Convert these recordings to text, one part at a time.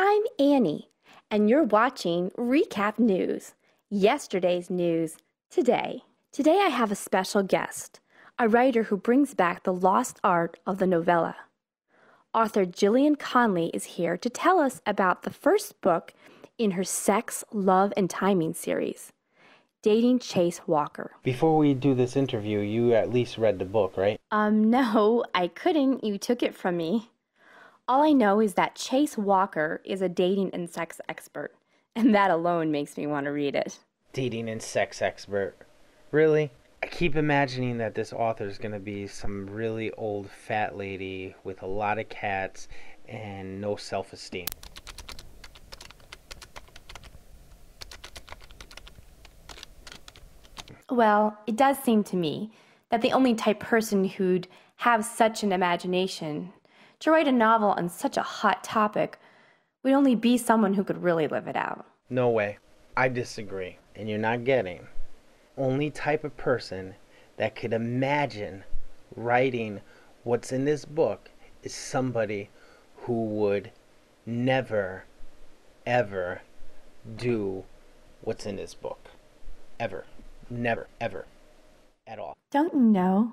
I'm Annie, and you're watching Recap News. Yesterday's news, today. Today I have a special guest, a writer who brings back the lost art of the novella. Author Jillian Conley is here to tell us about the first book in her Sex, Love, and Timing series, Dating Chase Walker. Before we do this interview, you at least read the book, right? No, I couldn't. You took it from me. All I know is that Chase Walker is a dating and sex expert, and that alone makes me want to read it. Dating and sex expert. Really? I keep imagining that this author is going to be some really old fat lady with a lot of cats and no self-esteem. Well, it does seem to me that the only type person who'd have such an imagination to write a novel on such a hot topic would only be someone who could really live it out. No way. I disagree. And you're not getting. Only type of person that could imagine writing what's in this book is somebody who would never, ever do what's in this book. Ever. Never. Ever. At all. Don't you know?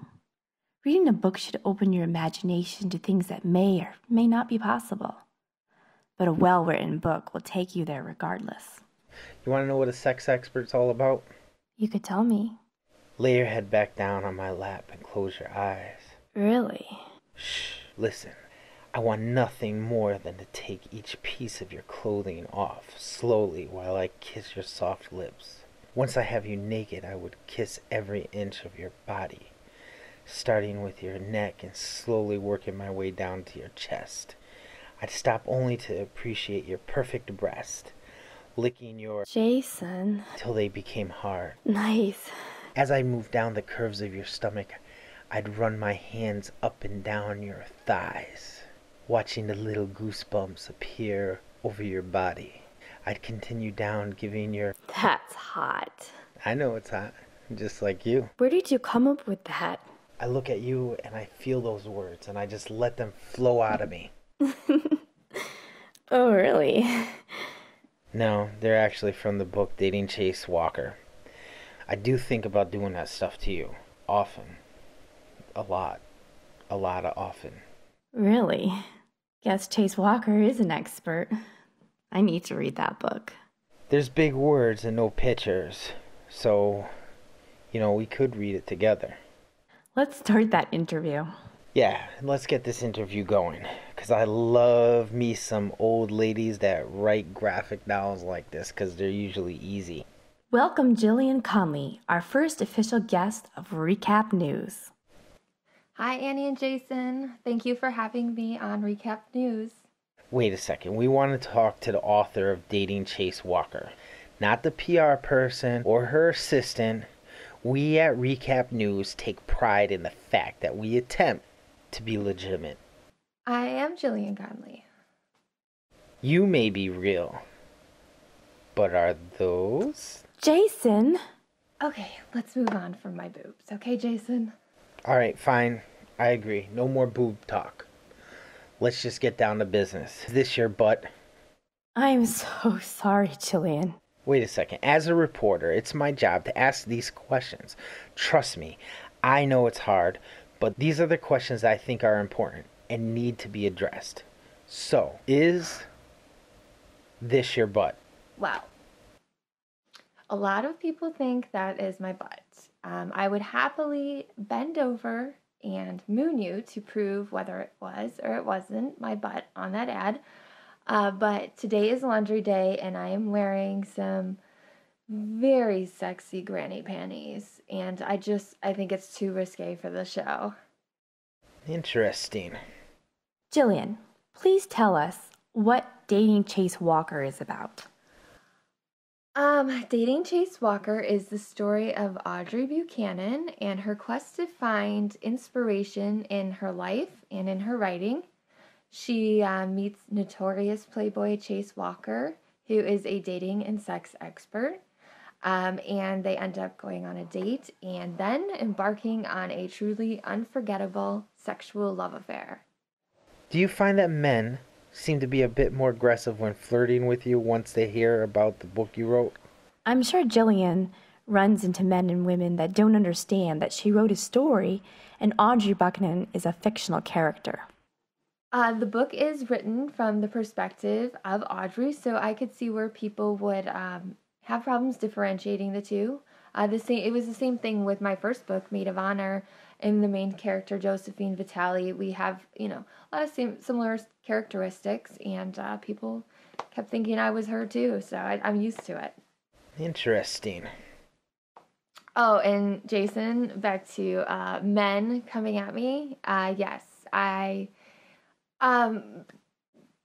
Reading a book should open your imagination to things that may or may not be possible. But a well-written book will take you there regardless. You want to know what a sex expert's all about? You could tell me. Lay your head back down on my lap and close your eyes. Really? Shh, listen. I want nothing more than to take each piece of your clothing off slowly while I kiss your soft lips. Once I have you naked, I would kiss every inch of your body, starting with your neck and slowly working my way down to your chest. I'd stop only to appreciate your perfect breast, licking your Jason. till they became hard. Nice. As I moved down the curves of your stomach, I'd run my hands up and down your thighs, watching the little goosebumps appear over your body. I'd continue down, giving your... That's hot. I know it's hot, just like you. Where did you come up with that? I look at you and I feel those words and I just let them flow out of me. Oh, really? No, they're actually from the book Dating Chase Walker. I do think about doing that stuff to you. Often. A lot of often. Really? Guess Chase Walker is an expert. I need to read that book. There's big words and no pictures. So, we could read it together. Let's start that interview. Yeah, let's get this interview going. Because I love me some old ladies that write graphic novels like this because they're usually easy. Welcome Jillian Conley, our first official guest of Recap News. Hi, Annie and Jason. Thank you for having me on Recap News. Wait a second. We want to talk to the author of Dating Chase Walker. Not the PR person or her assistant. We at Recap News take pride in the fact that we attempt to be legitimate. I am Jillian Conley. You may be real, but are those? Jason! Okay, let's move on from my boobs. Okay, Jason? Alright, fine. I agree. No more boob talk. Let's just get down to business. Is this your butt? I'm so sorry, Jillian. Wait a second. As a reporter, it's my job to ask these questions. Trust me, I know it's hard, but these are the questions I think are important and need to be addressed. So, is this your butt? Well, a lot of people think that is my butt. I would happily bend over and moon you to prove whether it was or it wasn't my butt on that ad. But today is laundry day and I am wearing some very sexy granny panties. And I think it's too risque for the show. Interesting. Jillian, please tell us what Dating Chase Walker is about. Dating Chase Walker is the story of Audrey Buchanan and her quest to find inspiration in her life and in her writing. She meets notorious playboy Chase Walker, who is a dating and sex expert, and they end up going on a date and then embarking on a truly unforgettable sexual love affair. Do you find that men seem to be a bit more aggressive when flirting with you once they hear about the book you wrote? I'm sure Jillian runs into men and women that don't understand that she wrote a story and Audrey Buchanan is a fictional character. The book is written from the perspective of Audrey, so I could see where people would have problems differentiating the two. It was the same thing with my first book, Maid of Honor, and the main character, Josephine Vitale. We have, a lot of similar characteristics, and people kept thinking I was her too, so I'm used to it. Interesting. Oh, and Jason, back to men coming at me. Yes,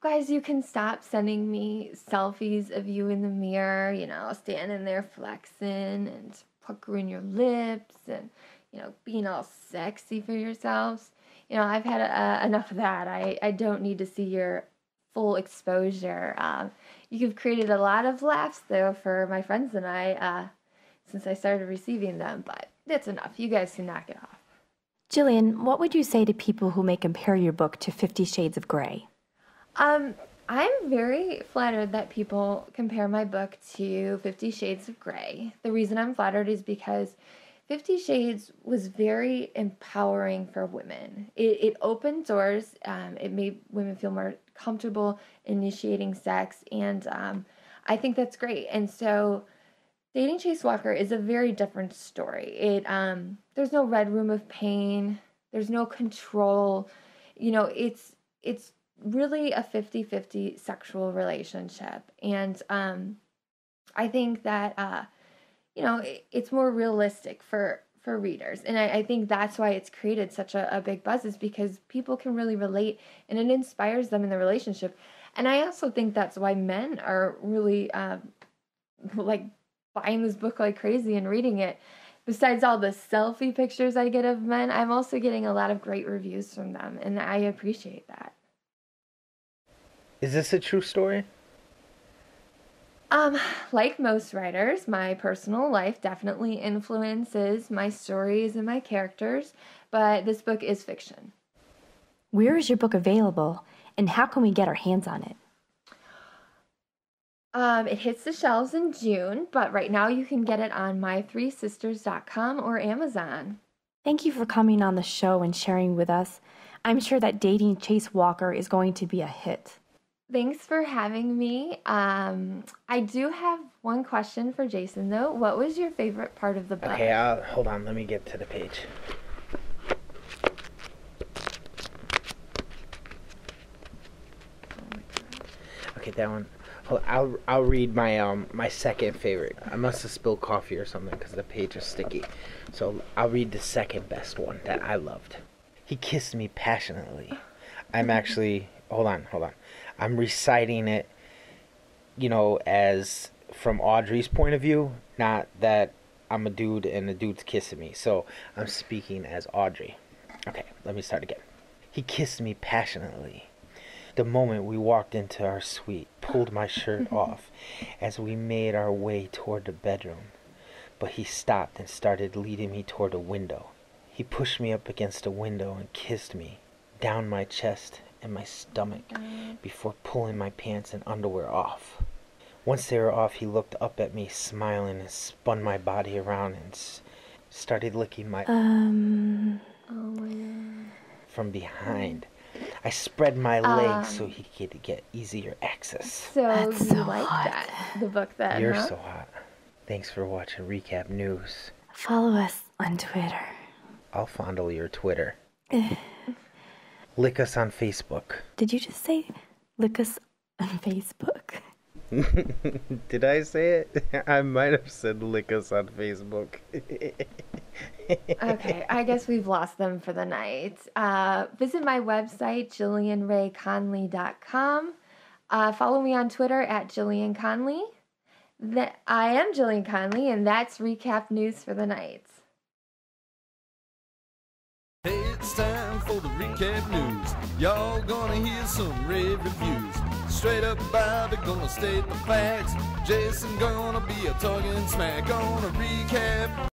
guys, you can stop sending me selfies of you in the mirror, standing there flexing and puckering your lips and, being all sexy for yourselves. I've had enough of that. I don't need to see your full exposure. You've created a lot of laughs, though, for my friends and I, since I started receiving them, but that's enough. You guys can knock it off. Jillian, what would you say to people who may compare your book to 50 Shades of Grey? I'm very flattered that people compare my book to 50 Shades of Grey. The reason I'm flattered is because 50 Shades was very empowering for women. It opened doors. It made women feel more comfortable initiating sex, and I think that's great. And so Dating Chase Walker is a very different story. There's no red room of pain. There's no control. It's really a 50-50 sexual relationship. And I think that, it's more realistic for readers. And I think that's why it's created such a big buzz, is because people can really relate and it inspires them in the relationship. And I also think that's why men are really, buying this book like crazy and reading it. Besides all the selfie pictures I get of men, I'm also getting a lot of great reviews from them, and I appreciate that. Is this a true story? Like most writers, my personal life definitely influences my stories and my characters, but this book is fiction. Where is your book available, and how can we get our hands on it? It hits the shelves in June, but right now you can get it on my3sisters.com or Amazon. Thank you for coming on the show and sharing with us. I'm sure that Dating Chase Walker is going to be a hit. Thanks for having me. I do have one question for Jason, though. What was your favorite part of the book? Okay, hold on. Let me get to the page. Okay, that one. I'll read my my second favorite. I must have spilled coffee or something because the page is sticky. So I'll read the second best one that I loved. He kissed me passionately. I'm actually hold on. I'm reciting it, as from Audrey's point of view, not that I'm a dude and the dude's kissing me. So I'm speaking as Audrey. Okay, let me start again. He kissed me passionately. The moment we walked into our suite, pulled my shirt off as we made our way toward the bedroom. But he stopped and started leading me toward a window. He pushed me up against a window and kissed me down my chest and my stomach before pulling my pants and underwear off. Once they were off, he looked up at me, smiling, and spun my body around and started licking my... Oh my God. From behind. I spread my legs so he could get easier access. So That's you so like hot. that, the book then, You're huh? so hot. Thanks for watching Recap News. Follow us on Twitter. I'll fondle your Twitter. Lick us on Facebook. Did you just say lick us on Facebook? Did I say it? I might have said lick us on Facebook. Okay, I guess we've lost them for the night. Visit my website, JillianRayConley.com. Follow me on Twitter at Jillian Conley. I am Jillian Conley, and that's Recap News for the night. Hey, it's time for the recap news. Y'all gonna hear some rave reviews. Straight up Bobby gonna state the facts. Jason gonna be a talking smack on a recap.